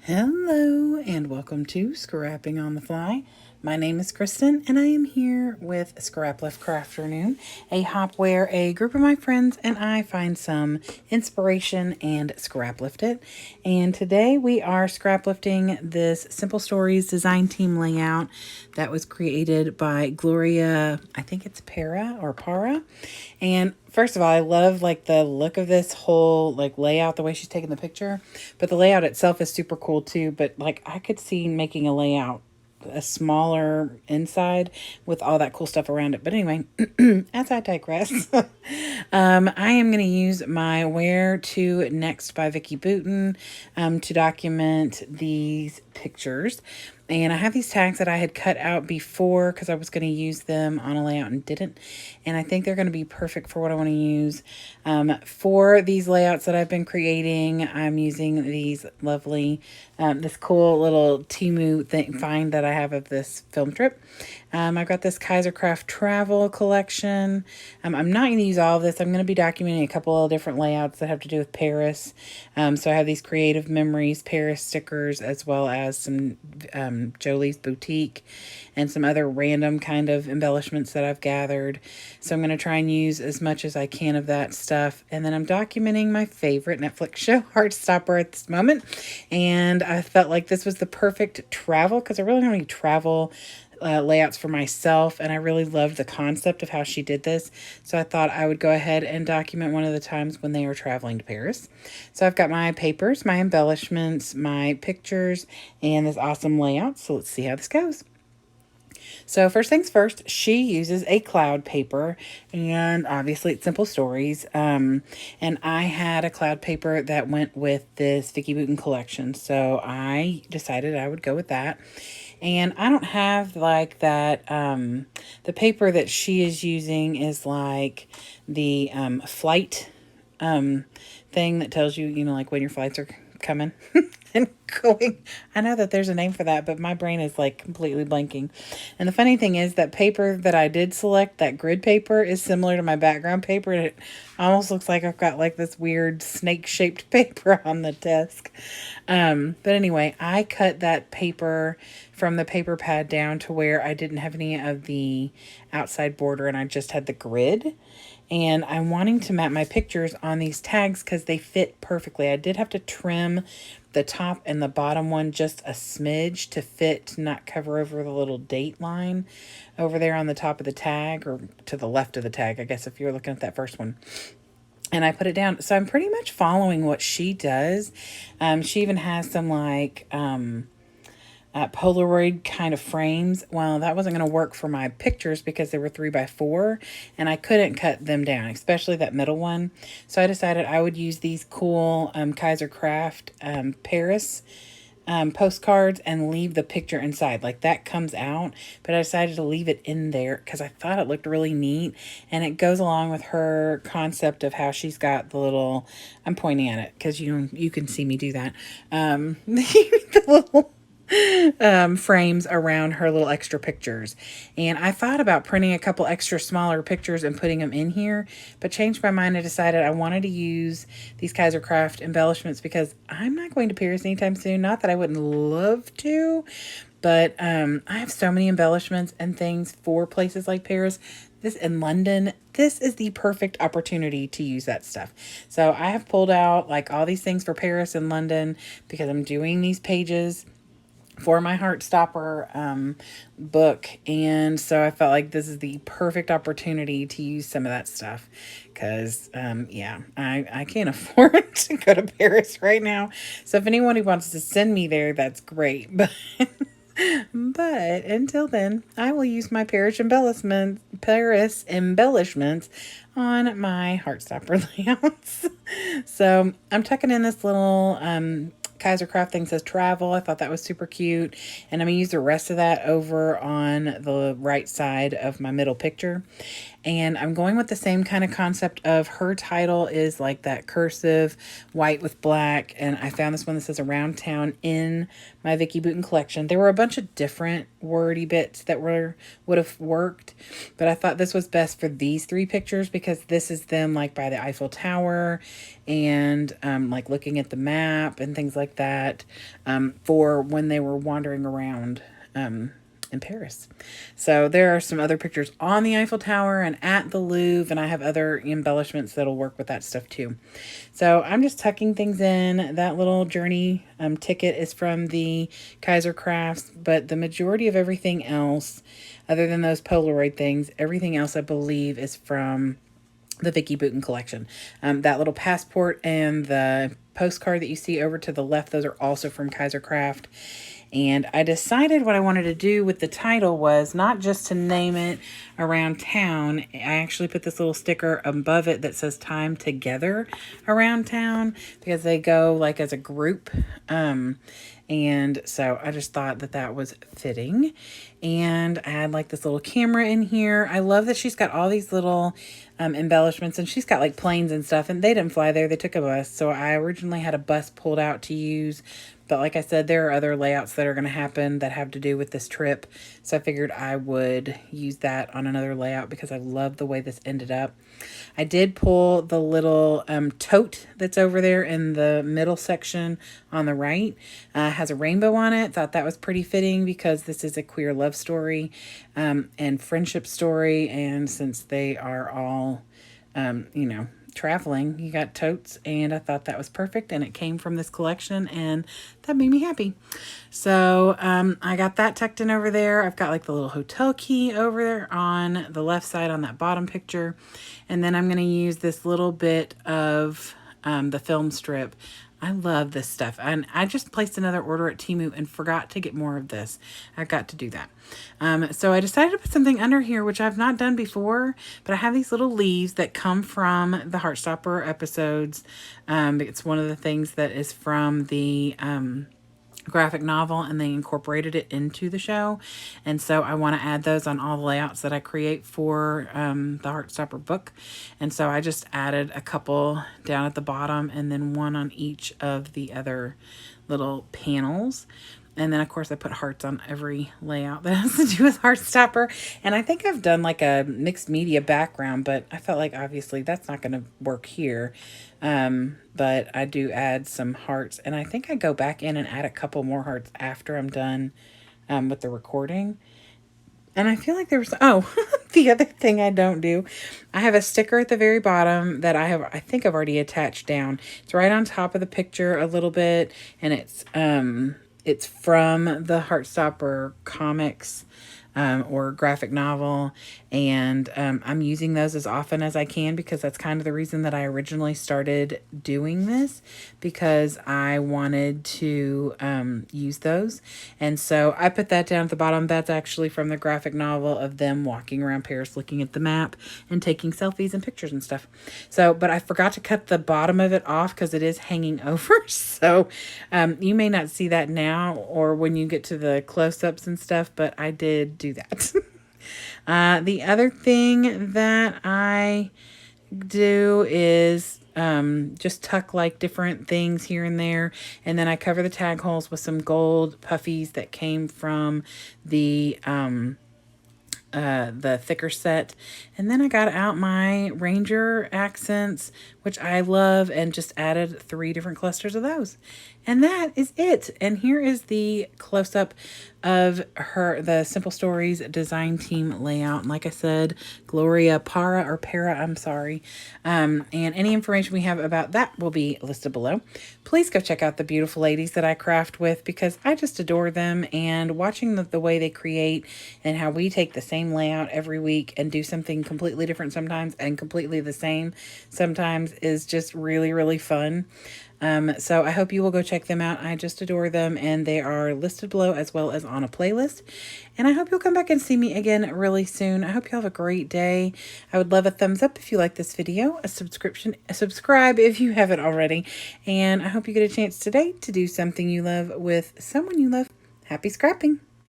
Hello and welcome to Scrapping on the Fly. My name is Kristen and I am here with Scraplift Crafternoon, a hop where a group of my friends and I find some inspiration and scraplift it. And today we are scraplifting this Simple Stories design team layout that was created by Gloria, I think it's Parra. And first of all, I love like the look of this whole like layout, the way she's taking the picture, but the layout itself is super cool too. But like I could see making a layout a smaller inside with all that cool stuff around it. But anyway, as I digress, I am going to use my Where to Next by Vicki Booten to document these pictures. And I have these tags that I had cut out before because I was going to use them on a layout and didn't. And I think they're going to be perfect for what I want to use. For these layouts that I've been creating, I'm using these lovely, this cool little Temu find that I have of this film trip. I've got this Kaisercraft travel collection. I'm not going to use all of this. I'm going to be documenting a couple of different layouts that have to do with Paris. So I have these Creative Memories Paris stickers, as well as some Jolie's Boutique and some other random kind of embellishments that I've gathered. So I'm going to try and use as much as I can of that stuff. And then I'm documenting my favorite Netflix show, Heartstopper, at this moment. And I felt like this was the perfect travel because I really don't have any travel layouts for myself, and I really loved the concept of how she did this, so I thought I would go ahead and document one of the times when they were traveling to Paris. So I've got my papers, my embellishments, my pictures, and this awesome layout, so let's see how this goes. So first things first, she uses a cloud paper, and obviously it's Simple Stories. And I had a cloud paper that went with this Vicki Booten collection, so I decided I would go with that. And I don't have like that, the paper that she is using is like the flight thing that tells you, like when your flights are coming and going. I know that there's a name for that, but my brain is like completely blanking. And the funny thing is that paper that I did select, that grid paper, is similar to my background paper. And it almost looks like I've got like this weird snake-shaped paper on the desk. But anyway, I cut that paper from the paper pad down to where I didn't have any of the outside border and I just had the grid. And I'm wanting to map my pictures on these tags because they fit perfectly. I did have to trim the top and the bottom one just a smidge to fit, to not cover over the little date line over there on the top of the tag, or to the left of the tag, I guess, if you're looking at that first one. And I put it down. So I'm pretty much following what she does. She even has some like Polaroid kind of frames. Well, that wasn't going to work for my pictures because they were 3x4 and I couldn't cut them down, especially that middle one. So I decided I would use these cool Kaisercraft Paris postcards and leave the picture inside. Like that comes out, but I decided to leave it in there because I thought it looked really neat, and it goes along with her concept of how she's got the little, I'm pointing at it because you can see me do that, the little frames around her little extra pictures. And I thought about printing a couple extra smaller pictures and putting them in here, but changed my mind. I decided I wanted to use these Kaisercraft embellishments because I'm not going to Paris anytime soon. Not that I wouldn't love to, but I have so many embellishments and things for places like Paris. This in London, this is the perfect opportunity to use that stuff. So I have pulled out like all these things for Paris and London because I'm doing these pages for my Heartstopper book, and so I felt like this is the perfect opportunity to use some of that stuff because yeah, I can't afford to go to Paris right now. So if anyone who wants to send me there, that's great, but until then, I will use my Paris embellishments on my Heartstopper layouts. So I'm tucking in this little Kaisercraft thing says travel. I thought that was super cute. And I'm going to use the rest of that over on the right side of my middle picture. And I'm going with the same kind of concept of her title is like that cursive white with black. And I found this one that says Around Town in my Vicki Booten collection. There were a bunch of different wordy bits that would have worked, but I thought this was best for these three pictures because this is them like by the Eiffel Tower and like looking at the map and things like that, for when they were wandering around in Paris. So there are some other pictures on the Eiffel Tower and at the Louvre, and I have other embellishments that'll work with that stuff too. So I'm just tucking things in. That little journey ticket is from the Kaiser Crafts, but the majority of everything else, other than those Polaroid things, everything else I believe is from the Vicky Bouton collection. That little passport and the postcard that you see over to the left, those are also from Kaiser Craft. And I decided what I wanted to do with the title was not just to name it around town. I actually put this little sticker above it that says time together around town, because they go like as a group. And so I just thought that that was fitting. And I had like this little camera in here. I love that she's got all these little embellishments, and she's got like planes and stuff, and they didn't fly there. They took a bus. So I originally had a bus pulled out to use. But like I said, there are other layouts that are going to happen that have to do with this trip. So I figured I would use that on another layout because I love the way this ended up. I did pull the little tote that's over there in the middle section on the right. Has a rainbow on it. Thought that was pretty fitting because this is a queer love story and friendship story. And since they are all, you know, traveling, you got totes, and I thought that was perfect, and it came from this collection, and that made me happy. So I got that tucked in over there. I've got like the little hotel key over there on the left side on that bottom picture, and then I'm going to use this little bit of the film strip. I love this stuff. And I just placed another order at Temu and forgot to get more of this. I've got to do that. So I decided to put something under here, which I've not done before, but I have these little leaves that come from the Heartstopper episodes. It's one of the things that is from the graphic novel, and they incorporated it into the show. And so I want to add those on all the layouts that I create for the Heartstopper book. And so I just added a couple down at the bottom, and then one on each of the other little panels. And then, of course, I put hearts on every layout that has to do with Heartstopper. And I think I've done like a mixed media background, but I felt like obviously that's not going to work here. But I do add some hearts. And I think I go back in and add a couple more hearts after I'm done with the recording. And I feel like there was, oh, the other thing I don't do, I have a sticker at the very bottom that I think I've already attached down. It's right on top of the picture a little bit, and it's from the Heartstopper comics or graphic novel, and I'm using those as often as I can because that's kind of the reason that I originally started doing this, because I wanted to use those. And so I put that down at the bottom. That's actually from the graphic novel of them walking around Paris looking at the map and taking selfies and pictures and stuff. So, but I forgot to cut the bottom of it off because it is hanging over. So you may not see that now or when you get to the close-ups and stuff, but I did do that. The other thing that I do is just tuck like different things here and there, and then I cover the tag holes with some gold puffies that came from the thicker set. And then I got out my Ranger accents, which I love, and just added 3 different clusters of those. And that is it. And here is the close-up of the Simple Stories design team layout. And like I said, Gloria Parra, or Parra, I'm sorry. And any information we have about that will be listed below. Please go check out the beautiful ladies that I craft with, because I just adore them. And watching the way they create and how we take the same layout every week and do something completely different sometimes and completely the same sometimes is just really, really fun. So I hope you will go check them out. I just adore them, and they are listed below as well as on a playlist. And I hope you'll come back and see me again really soon. I hope you have a great day. I would love a thumbs up if you like this video, a subscribe if you haven't already. And I hope you get a chance today to do something you love with someone you love. Happy scrapping!